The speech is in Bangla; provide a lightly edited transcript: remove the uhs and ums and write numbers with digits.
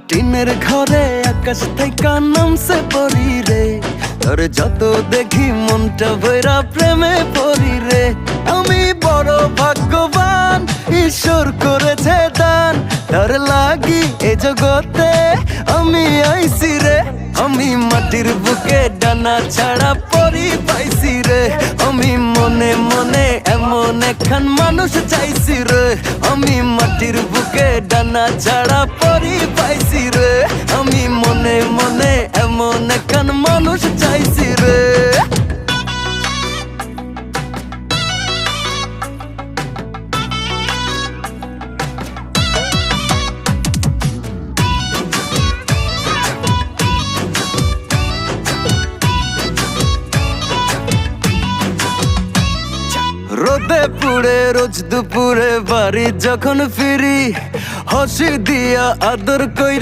টিনের ঘরে আকাশ থাইকা নামছে পরি রে, তোর যত দেখি মনটা ভৈরা প্রেমে পড়ি রে। আমি বড় ভাগ্যবান, ঈশ্বর করেছে দান, তার লাগি এ জগতে আমি আইছি রে। আমি মাটির বুকে ডানা ছাড়া পরি পাইছি রে, আমি মনে মনে এমন একখান মানুষ চাইছি রে। আমি মাটির বুকে ডানা ছাড়া পরি পাইছি রে, আমি মনে মনে এমন একখান মানুষ চাইছি রে। রোদে পুড়ে রোজ দুপুরে বাড়ি যখন ফিরি, হাসি দিয়া আদর কইরা